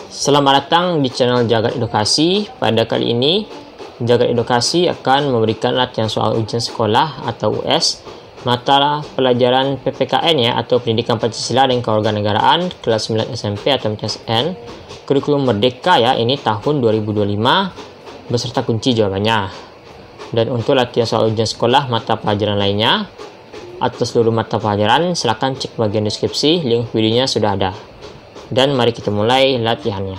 Selamat datang di channel Jagat Edukasi. Pada kali ini, Jagat Edukasi akan memberikan latihan soal ujian sekolah atau US mata pelajaran PPKN ya, atau Pendidikan Pancasila dan Kewarganegaraan kelas 9 SMP atau MTSN kurikulum Merdeka ya, ini tahun 2025 beserta kunci jawabannya. Dan untuk latihan soal ujian sekolah mata pelajaran lainnya atau seluruh mata pelajaran, silahkan cek bagian deskripsi, link videonya sudah ada. Dan mari kita mulai latihannya.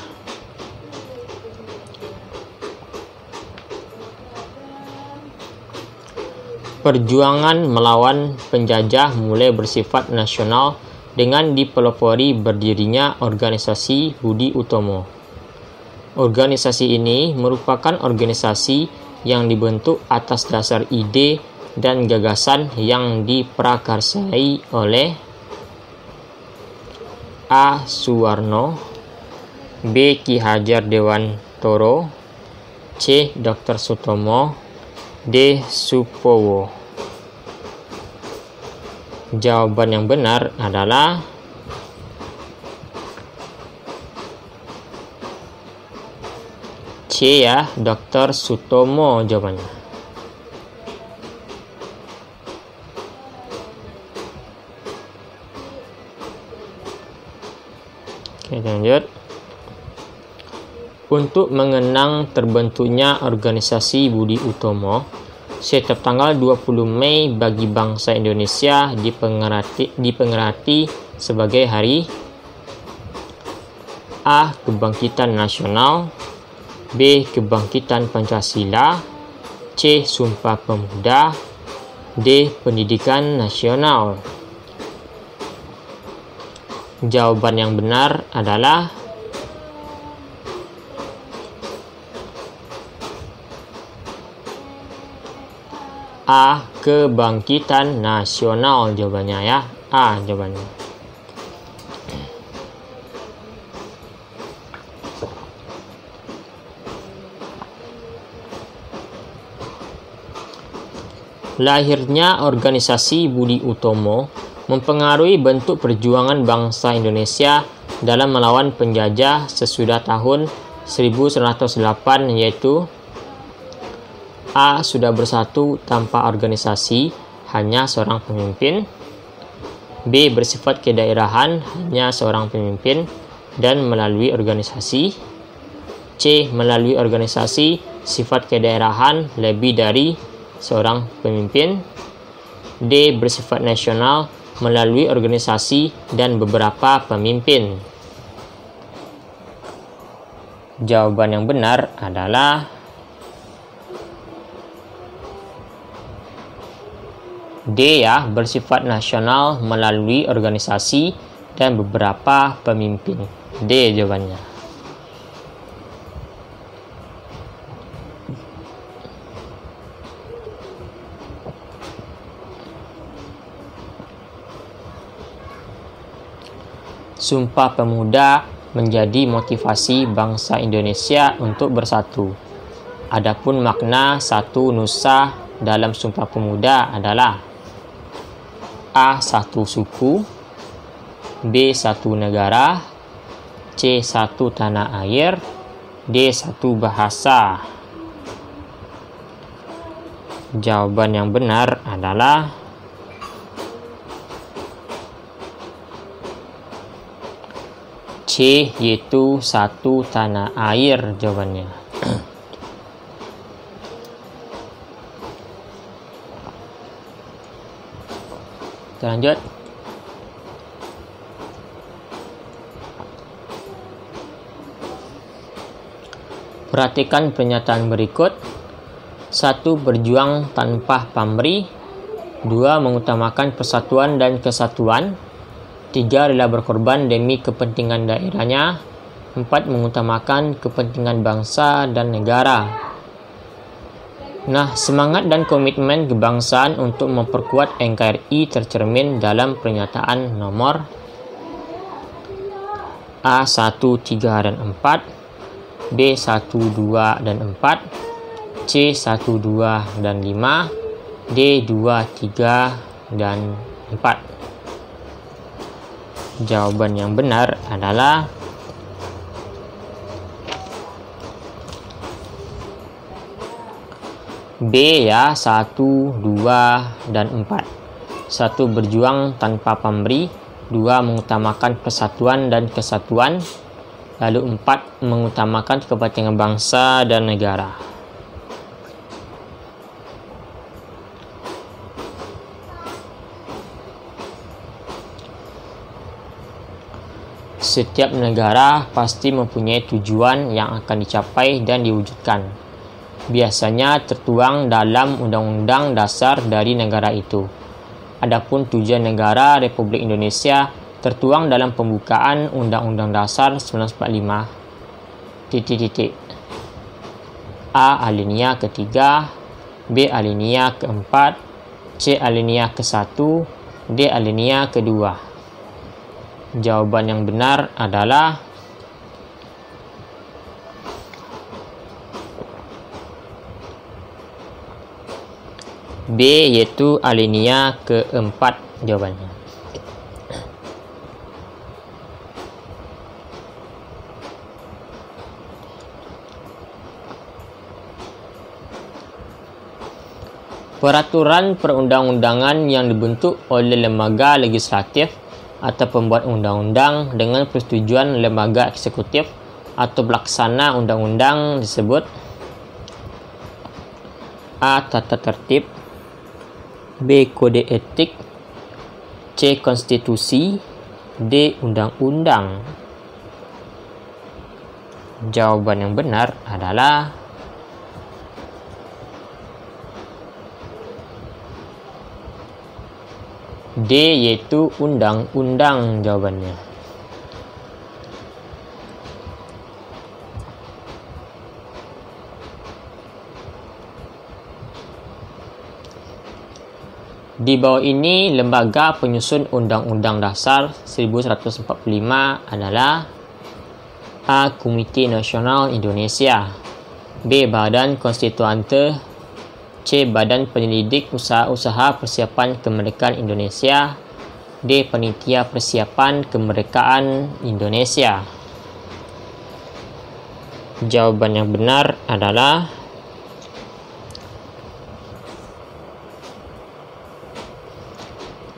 Perjuangan melawan penjajah mulai bersifat nasional dengan dipelopori berdirinya organisasi Budi Utomo. Organisasi ini merupakan organisasi yang dibentuk atas dasar ide dan gagasan yang diprakarsai oleh A. Suwarno, B. Ki Hajar Dewantoro, C. Dr. Sutomo, D. Supowo. Jawaban yang benar adalah C ya, Dr. Sutomo jawabannya. Oke, lanjut. Untuk mengenang terbentuknya organisasi Budi Utomo, setiap tanggal 20 Mei bagi bangsa Indonesia dipengerti sebagai hari A. Kebangkitan Nasional, B. Kebangkitan Pancasila, C. Sumpah Pemuda, D. Pendidikan Nasional. Jawaban yang benar adalah A. Kebangkitan Nasional jawabannya ya. A jawabannya. Lahirnya organisasi Budi Utomo mempengaruhi bentuk perjuangan bangsa Indonesia dalam melawan penjajah sesudah tahun 1908, yaitu A. Sudah bersatu tanpa organisasi, hanya seorang pemimpin, B. Bersifat kedaerahan, hanya seorang pemimpin dan melalui organisasi, C. Melalui organisasi sifat kedaerahan lebih dari seorang pemimpin, D. Bersifat nasional melalui organisasi dan beberapa pemimpin. Jawaban yang benar adalah D ya, bersifat nasional melalui organisasi dan beberapa pemimpin. D jawabannya. Sumpah Pemuda menjadi motivasi bangsa Indonesia untuk bersatu. Adapun makna satu nusa dalam Sumpah Pemuda adalah A. Satu suku, B. Satu negara, C. Satu tanah air, D. Satu bahasa. Jawaban yang benar adalah C, yaitu satu tanah air jawabannya. Kita lanjut. Perhatikan pernyataan berikut. 1. Berjuang tanpa pamrih. 2. Mengutamakan persatuan dan kesatuan. 3. Rela berkorban demi kepentingan daerahnya. 4. Mengutamakan kepentingan bangsa dan negara. Nah, semangat dan komitmen kebangsaan untuk memperkuat NKRI tercermin dalam pernyataan nomor A. 1, 3, dan 4, B. 1, 2, dan 4, C. 1, 2, dan 5, D. 2, 3, dan 4. Jawaban yang benar adalah B ya, 1, 2, dan 4. 1. Berjuang tanpa pamrih. 2. Mengutamakan persatuan dan kesatuan. Lalu 4. Mengutamakan kepentingan bangsa dan negara. Setiap negara pasti mempunyai tujuan yang akan dicapai dan diwujudkan. Biasanya tertuang dalam Undang-Undang Dasar dari negara itu. Adapun tujuan negara Republik Indonesia tertuang dalam pembukaan Undang-Undang Dasar 1945. A. Alinea ketiga, B. Alinea keempat, C. Alinea ke-1, D. Alinea kedua. Jawaban yang benar adalah B, yaitu alinea keempat jawabannya. Peraturan perundang-undangan yang dibentuk oleh lembaga legislatif atau pembuat undang-undang dengan persetujuan lembaga eksekutif atau pelaksana undang-undang disebut A. Tata tertib, B. Kode etik, C. Konstitusi, D. Undang-undang. Jawaban yang benar adalah D, yaitu undang-undang jawabannya. Di bawah ini, lembaga penyusun Undang-Undang Dasar 1945 adalah A. Komite Nasional Indonesia, B. Badan Konstituante, C. Badan Penyelidik Usaha-Usaha Persiapan Kemerdekaan Indonesia, D. Panitia Persiapan Kemerdekaan Indonesia. Jawaban yang benar adalah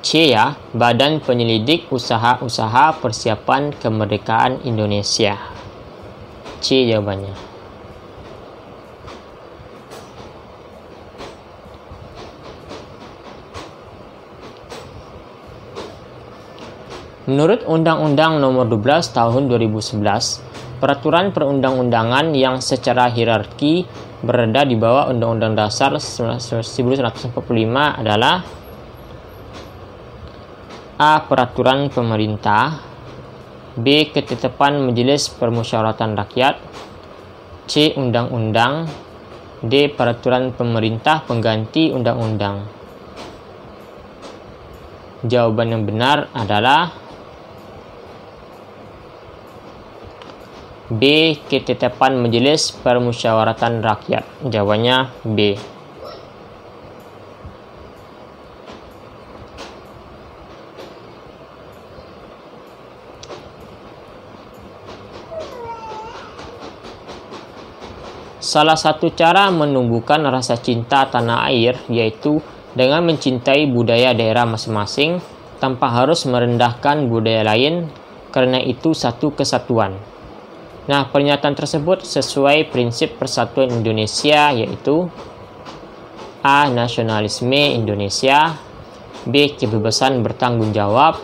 C ya, Badan Penyelidik Usaha-Usaha Persiapan Kemerdekaan Indonesia. C jawabannya. Menurut Undang-Undang Nomor 12 Tahun 2011, peraturan perundang-undangan yang secara hierarki berada di bawah Undang-Undang Dasar 1945 adalah A. Peraturan pemerintah, B. Ketetapan Majelis Permusyawaratan Rakyat, C. Undang-undang, D. Peraturan pemerintah pengganti undang-undang. Jawaban yang benar adalah B. Ketetapan Majelis Permusyawaratan Rakyat. Jawabannya B. Salah satu cara menumbuhkan rasa cinta tanah air yaitu dengan mencintai budaya daerah masing-masing tanpa harus merendahkan budaya lain, karena itu satu kesatuan. Nah, pernyataan tersebut sesuai prinsip persatuan Indonesia yaitu A. Nasionalisme Indonesia, B. Kebebasan bertanggung jawab,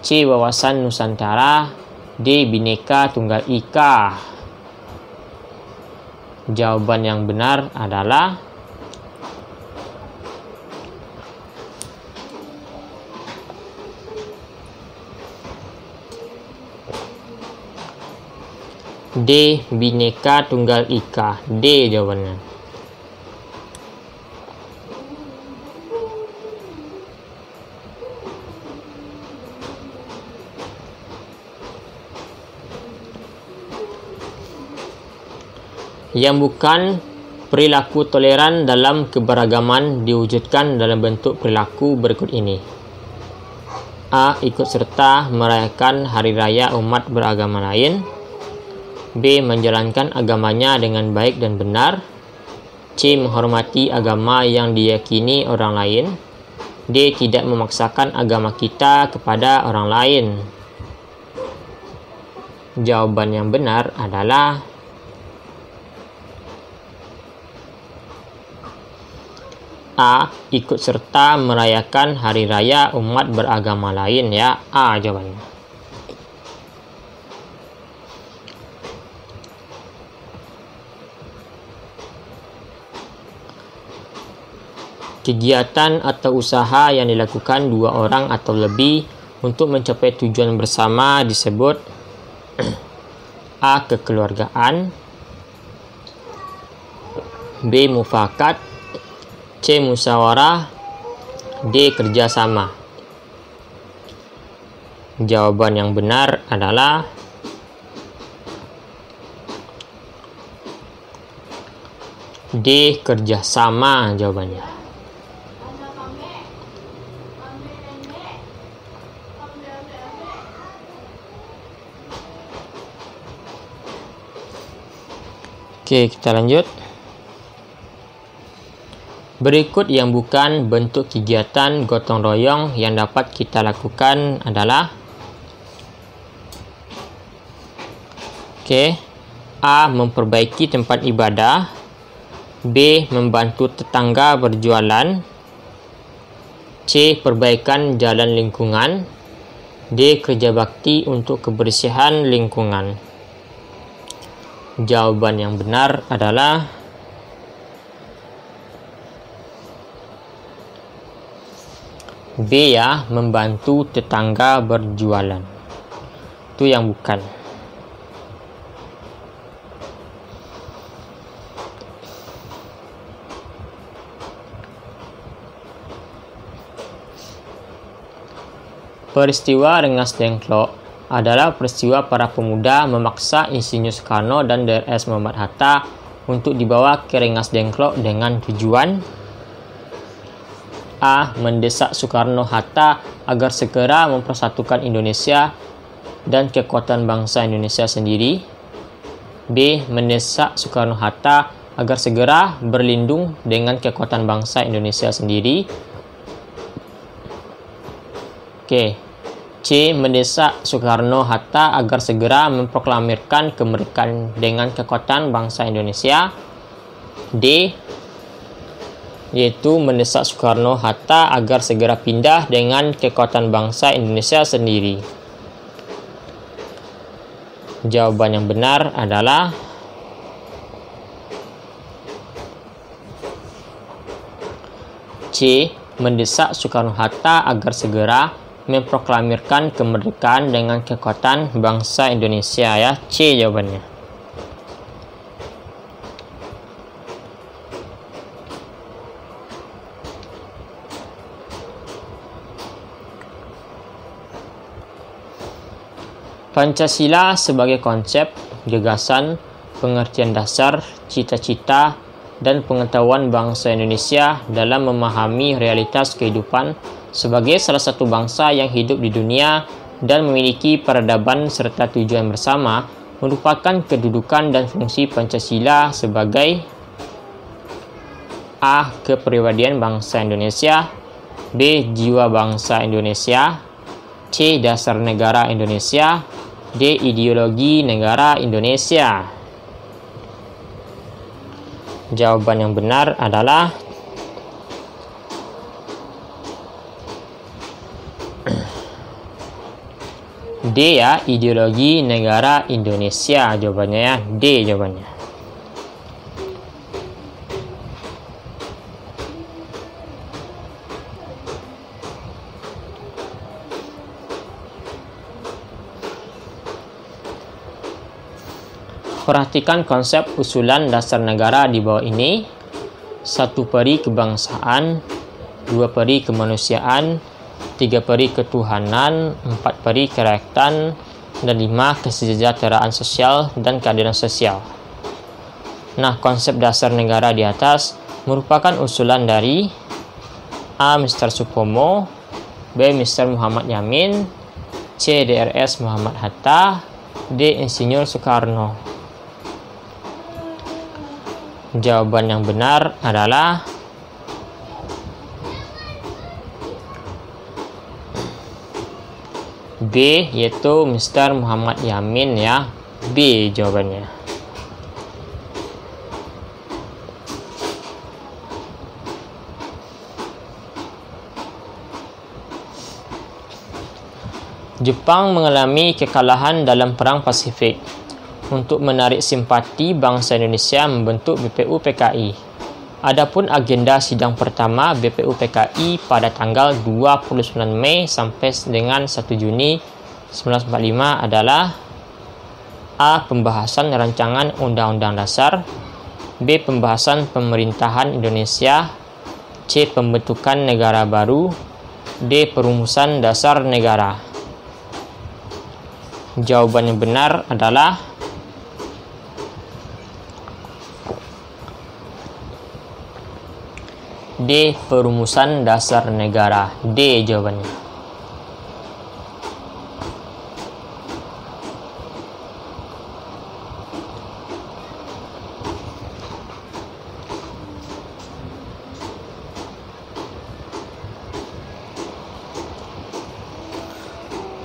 C. Wawasan Nusantara, D. Bhinneka Tunggal Ika. Jawaban yang benar adalah D. Bhinneka Tunggal Ika. D jawabannya. Yang bukan perilaku toleran dalam keberagaman diwujudkan dalam bentuk perilaku berikut ini. A. Ikut serta merayakan hari raya umat beragama lain. B. Menjalankan agamanya dengan baik dan benar. C. Menghormati agama yang diyakini orang lain. D. Tidak memaksakan agama kita kepada orang lain. Jawaban yang benar adalah A. Ikut serta merayakan hari raya umat beragama lain, ya. A jawabannya. Kegiatan atau usaha yang dilakukan dua orang atau lebih untuk mencapai tujuan bersama disebut A. Kekeluargaan, B. Mufakat, C. Musyawarah, D. Kerjasama. Jawaban yang benar adalah D. Kerjasama jawabannya. Oke, kita lanjut. Berikut yang bukan bentuk kegiatan gotong royong yang dapat kita lakukan adalah A. Memperbaiki tempat ibadah, B. Membantu tetangga berjualan, C. Perbaikan jalan lingkungan, D. Kerja bakti untuk kebersihan lingkungan. Jawaban yang benar adalah B, ya, membantu tetangga berjualan. Itu yang bukan. Peristiwa Rengas Dengklok adalah peristiwa para pemuda memaksa Insinyur Soekarno dan Drs Muhammad Hatta untuk dibawa ke Rengas Dengklok dengan tujuan A. Mendesak Soekarno-Hatta agar segera mempersatukan Indonesia dan kekuatan bangsa Indonesia sendiri, B. Mendesak Soekarno-Hatta agar segera berlindung dengan kekuatan bangsa Indonesia sendiri, C. Mendesak Soekarno-Hatta agar segera memproklamirkan kemerdekaan dengan kekuatan bangsa Indonesia, D. Yaitu mendesak Soekarno-Hatta agar segera pindah dengan kekuatan bangsa Indonesia sendiri. Jawaban yang benar adalah C. Mendesak Soekarno-Hatta agar segera memproklamirkan kemerdekaan dengan kekuatan bangsa Indonesia, ya. C jawabannya. Pancasila sebagai konsep, gagasan, pengertian dasar, cita-cita, dan pengetahuan bangsa Indonesia dalam memahami realitas kehidupan sebagai salah satu bangsa yang hidup di dunia dan memiliki peradaban serta tujuan bersama, merupakan kedudukan dan fungsi Pancasila sebagai A. Kepribadian bangsa Indonesia, B. Jiwa bangsa Indonesia, C. Dasar negara Indonesia, D. Ideologi negara Indonesia. Jawaban yang benar adalah D, ya, ideologi negara Indonesia. Jawabannya, ya, D jawabannya. Perhatikan konsep usulan dasar negara di bawah ini. 1 peri kebangsaan, 2 peri kemanusiaan, 3 peri ketuhanan, 4 peri kerakyatan, dan 5 kesejahteraan sosial dan keadilan sosial. Nah, konsep dasar negara di atas merupakan usulan dari A. Mr. Supomo, B. Mr. Muhammad Yamin, C. Drs Muhammad Hatta, D. Insinyur Soekarno. Jawaban yang benar adalah B, yaitu Mr. Muhammad Yamin ya. B jawabannya. Jepang mengalami kekalahan dalam Perang Pasifik. Untuk menarik simpati, bangsa Indonesia membentuk BPU PKI. Adapun agenda sidang pertama BPU PKI pada tanggal 29 Mei sampai dengan 1 Juni 1945 adalah A. Pembahasan rancangan Undang-Undang Dasar, B. Pembahasan pemerintahan Indonesia, C. Pembentukan negara baru, D. Perumusan dasar negara. Jawaban yang benar adalah D. Perumusan dasar negara. D jawabannya.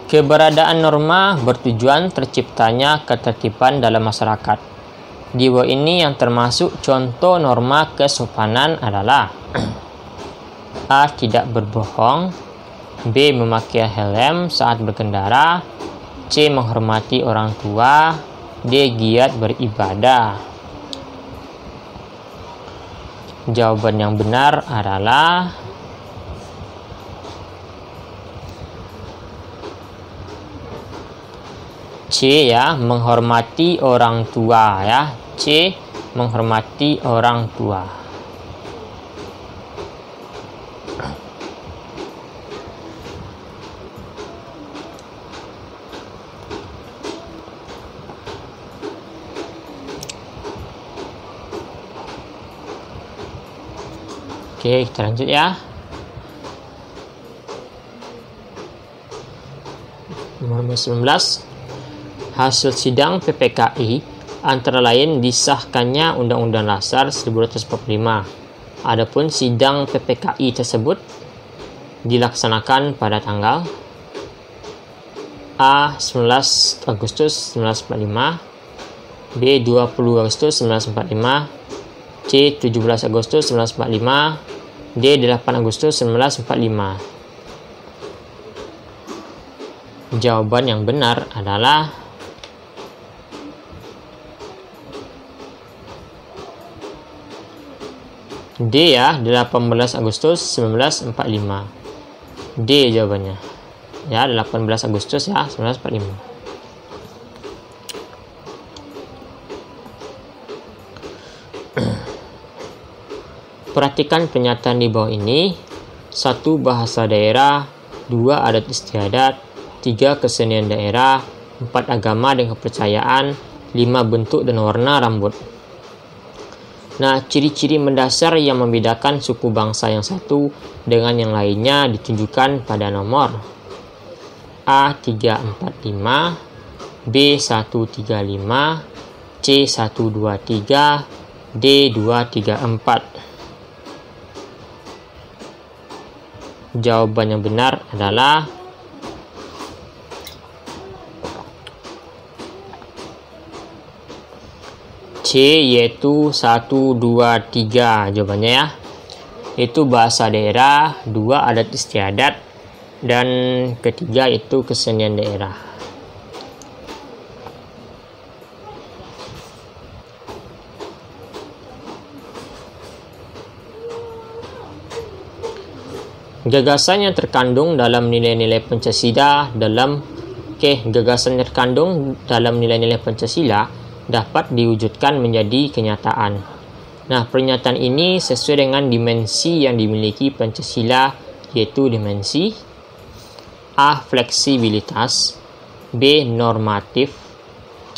Keberadaan norma bertujuan terciptanya ketertiban dalam masyarakat. Di bawah ini yang termasuk contoh norma kesopanan adalah A. Tidak berbohong, B. Memakai helm saat berkendara, C. Menghormati orang tua, D. Giat beribadah. Jawaban yang benar adalah C ya, menghormati orang tua ya. C. Menghormati orang tua. Oke, kita lanjut ya. Nomor 19. Hasil sidang PPKI antara lain disahkannya Undang-Undang Dasar 1945. Adapun sidang PPKI tersebut dilaksanakan pada tanggal A. 19 Agustus 1945, B. 20 Agustus 1945, C. 17 Agustus 1945, D. 8 Agustus 1945. Jawaban yang benar adalah D ya, 18 Agustus 1945. D jawabannya. Ya, 18 Agustus ya, 1945. Perhatikan pernyataan di bawah ini. 1. Bahasa daerah, 2. Adat istiadat, 3. Kesenian daerah, 4. Agama dan kepercayaan, 5. Bentuk dan warna rambut. Nah, ciri-ciri mendasar yang membedakan suku bangsa yang satu dengan yang lainnya ditunjukkan pada nomor A345, B135, C123, D234. Jawaban yang benar adalah C, yaitu 1, 2, 3 jawabannya ya. Itu bahasa daerah, 2 adat istiadat, dan ketiga itu kesenian daerah. Gagasan yang terkandung dalam nilai-nilai Pancasila dapat diwujudkan menjadi kenyataan. Nah, pernyataan ini sesuai dengan dimensi yang dimiliki Pancasila, yaitu dimensi A. Fleksibilitas, B. Normatif,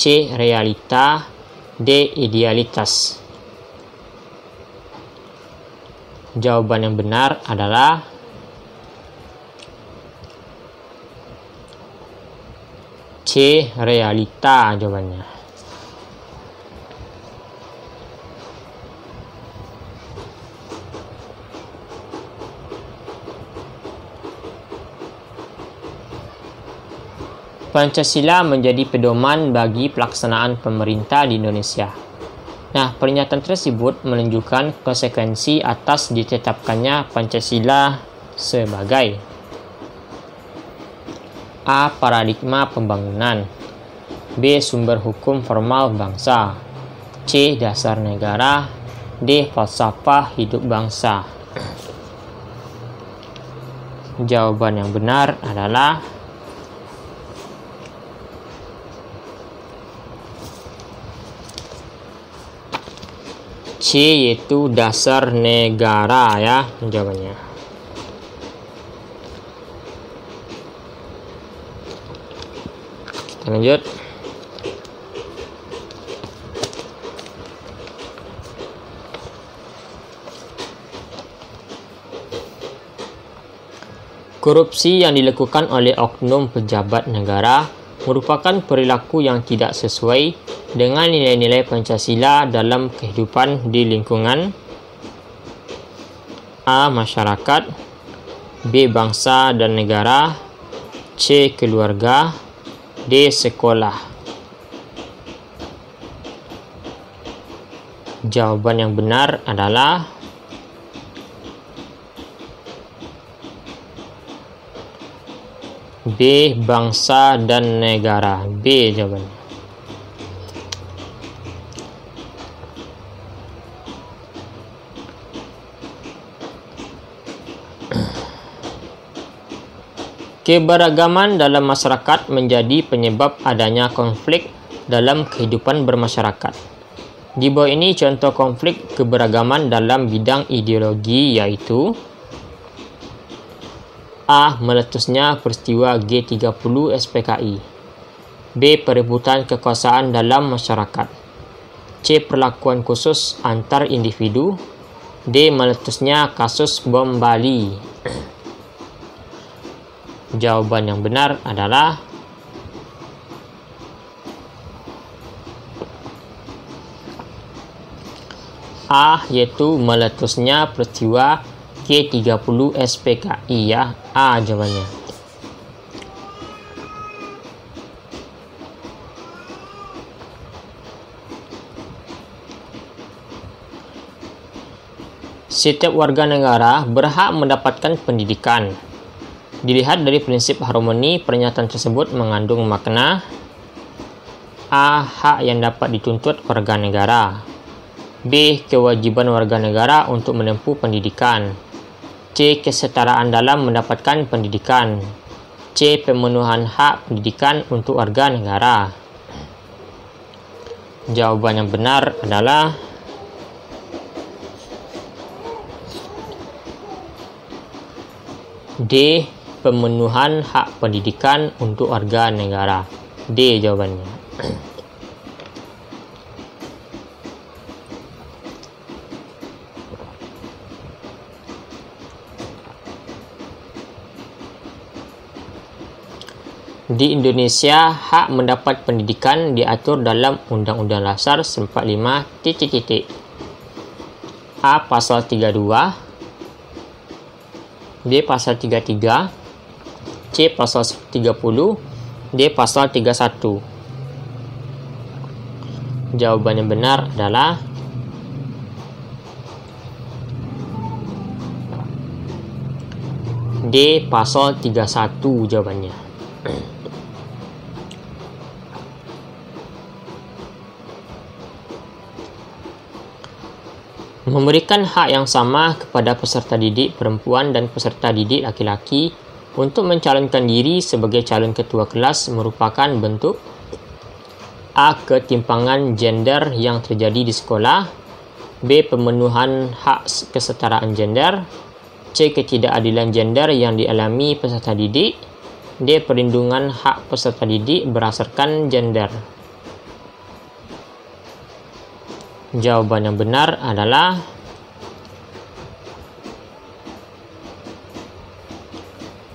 C. Realita, D. Idealitas. Jawaban yang benar adalah C. Realita jawabannya. Pancasila menjadi pedoman bagi pelaksanaan pemerintah di Indonesia. Nah, pernyataan tersebut menunjukkan konsekuensi atas ditetapkannya Pancasila sebagai A. Paradigma pembangunan, B. Sumber hukum formal bangsa, C. Dasar negara, D. Falsafah hidup bangsa. Jawaban yang benar adalah C, yaitu dasar negara ya jawabannya. Kita lanjut. Korupsi yang dilakukan oleh oknum pejabat negara merupakan perilaku yang tidak sesuai dengan nilai-nilai Pancasila dalam kehidupan di lingkungan A. Masyarakat, B. Bangsa dan negara, C. Keluarga, D. Sekolah. Jawaban yang benar adalah B. Bangsa dan negara. B jawabannya. Keberagaman dalam masyarakat menjadi penyebab adanya konflik dalam kehidupan bermasyarakat. Di bawah ini contoh konflik keberagaman dalam bidang ideologi yaitu A. Meletusnya peristiwa G30 SPKI, B. Perebutan kekuasaan dalam masyarakat, C. Perlakuan khusus antar individu, D. Meletusnya kasus bom Bali. Jawaban yang benar adalah A, yaitu meletusnya peristiwa G30 SPKI ya. A jawabannya. Setiap warga negara berhak mendapatkan pendidikan. Dilihat dari prinsip harmoni, pernyataan tersebut mengandung makna A. Hak yang dapat dituntut warga negara, B. Kewajiban warga negara untuk menempuh pendidikan, C. Kesetaraan dalam mendapatkan pendidikan, C. Pemenuhan hak pendidikan untuk warga negara. Jawaban yang benar adalah D. Pemenuhan hak pendidikan untuk warga negara. D jawabannya. Di Indonesia, hak mendapat pendidikan diatur dalam Undang-Undang Dasar 45 A. Pasal 32, B. Pasal 33, C. Pasal 30, D. Pasal 31. Jawaban yang benar adalah D. Pasal 31 jawabannya. Memberikan hak yang sama kepada peserta didik perempuan dan peserta didik laki-laki untuk mencalonkan diri sebagai calon ketua kelas merupakan bentuk A. Ketimpangan gender yang terjadi di sekolah, B. Pemenuhan hak kesetaraan gender, C. Ketidakadilan gender yang dialami peserta didik, D. Perlindungan hak peserta didik berdasarkan gender. Jawaban yang benar adalah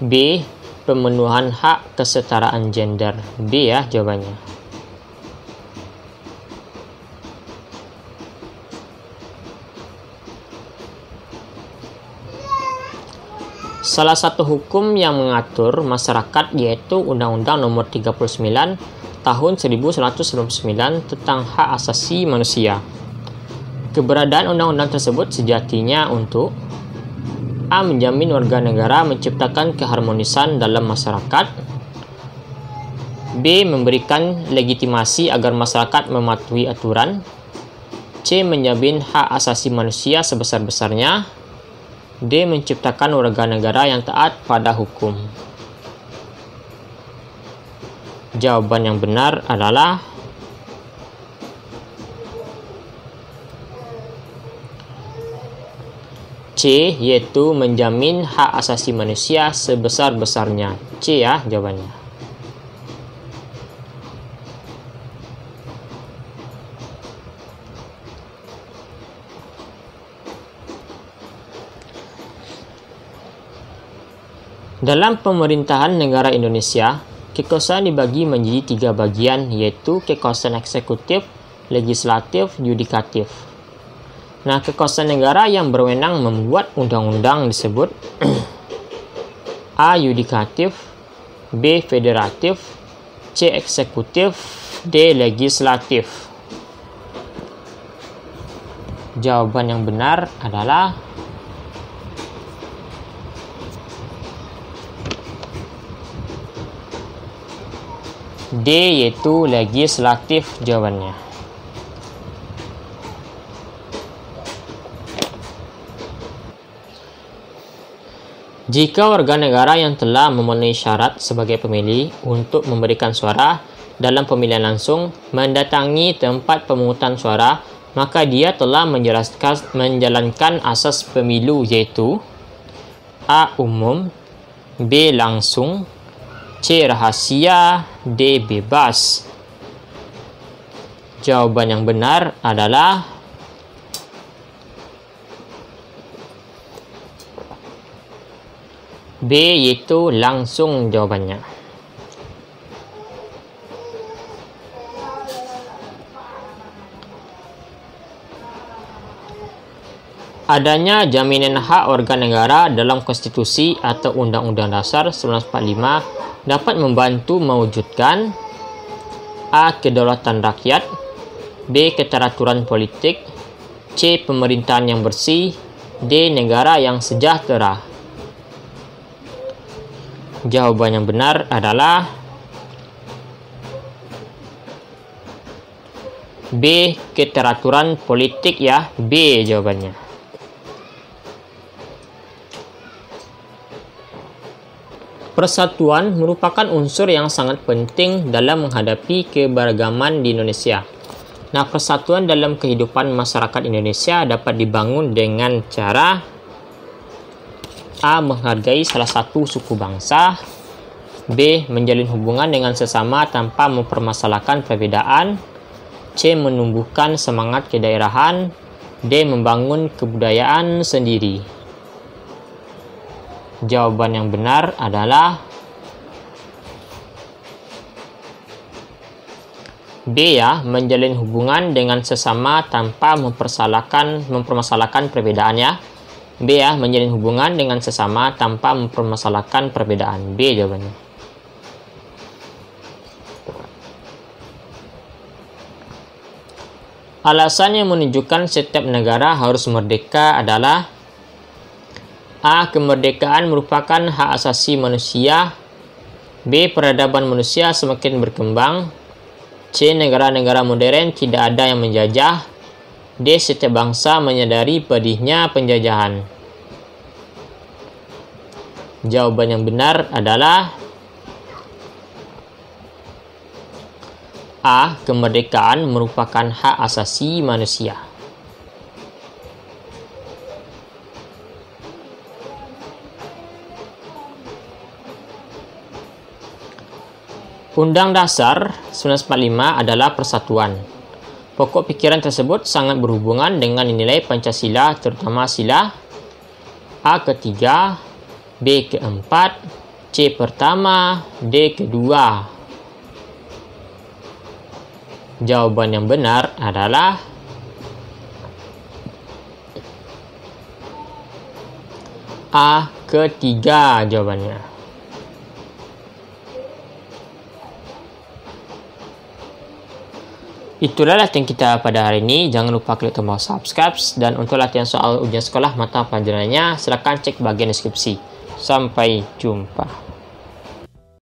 B. Pemenuhan hak kesetaraan gender. B ya jawabannya. Salah satu hukum yang mengatur masyarakat yaitu Undang-Undang Nomor 39 Tahun 1999 tentang Hak Asasi Manusia. Keberadaan undang-undang tersebut sejatinya untuk A. Menjamin warga negara menciptakan keharmonisan dalam masyarakat. B. Memberikan legitimasi agar masyarakat mematuhi aturan. C. Menjamin hak asasi manusia sebesar-besarnya. D. Menciptakan warga negara yang taat pada hukum. Jawaban yang benar adalah C, yaitu menjamin hak asasi manusia sebesar-besarnya. C ya jawabannya. Dalam pemerintahan negara Indonesia, kekuasaan dibagi menjadi 3 bagian, yaitu kekuasaan eksekutif, legislatif, yudikatif. Nah, kekuasaan negara yang berwenang membuat undang-undang disebut A. Yudikatif, B. Federatif, C. Eksekutif, D. Legislatif. Jawaban yang benar adalah D, yaitu legislatif jawabannya. Jika warga negara yang telah memenuhi syarat sebagai pemilih untuk memberikan suara dalam pemilihan langsung mendatangi tempat pemungutan suara, maka dia telah menjalankan asas pemilu yaitu A. Umum, B. Langsung, C. Rahasia, D. Bebas. Jawaban yang benar adalah B, yaitu langsung jawabannya. Adanya jaminan hak warga negara dalam konstitusi atau Undang-Undang Dasar 1945 dapat membantu mewujudkan A. Kedaulatan rakyat, B. Keteraturan politik, C. Pemerintahan yang bersih, D. Negara yang sejahtera. Jawaban yang benar adalah B. Keteraturan politik ya, B jawabannya. Persatuan merupakan unsur yang sangat penting dalam menghadapi keberagaman di Indonesia. Nah, persatuan dalam kehidupan masyarakat Indonesia dapat dibangun dengan cara A. Menghargai salah satu suku bangsa, B. Menjalin hubungan dengan sesama tanpa mempermasalahkan perbedaan, C. Menumbuhkan semangat kedaerahan, D. Membangun kebudayaan sendiri. Jawaban yang benar adalah B ya, menjalin hubungan dengan sesama tanpa mempermasalahkan perbedaannya. B ya, menjalin hubungan dengan sesama tanpa mempermasalahkan perbedaan. B jawabannya. Alasan yang menunjukkan setiap negara harus merdeka adalah A. Kemerdekaan merupakan hak asasi manusia. B. Peradaban manusia semakin berkembang. C. Negara-negara modern tidak ada yang menjajah. D. Setiap bangsa menyadari pedihnya penjajahan. Jawaban yang benar adalah A. Kemerdekaan merupakan hak asasi manusia. Undang Dasar 1945 adalah persatuan. Pokok pikiran tersebut sangat berhubungan dengan nilai Pancasila, terutama sila A ketiga, B keempat, C pertama, D kedua. Jawaban yang benar adalah A ketiga jawabannya. Itulah latihan kita pada hari ini. Jangan lupa klik tombol subscribe. Dan untuk latihan soal ujian sekolah mata pelajarannya, silakan cek bagian deskripsi. Sampai jumpa.